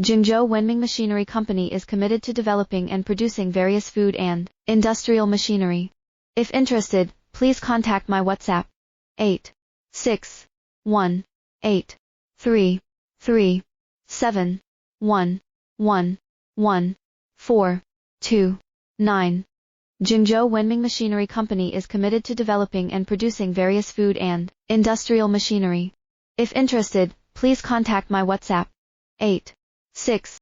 Zhengzhou Wenming Machinery Company is committed to developing and producing various food and industrial machinery. If interested, please contact my WhatsApp 8618337111429. Zhengzhou Wenming Machinery Company is committed to developing and producing various food and industrial machinery. If interested, please contact my WhatsApp 861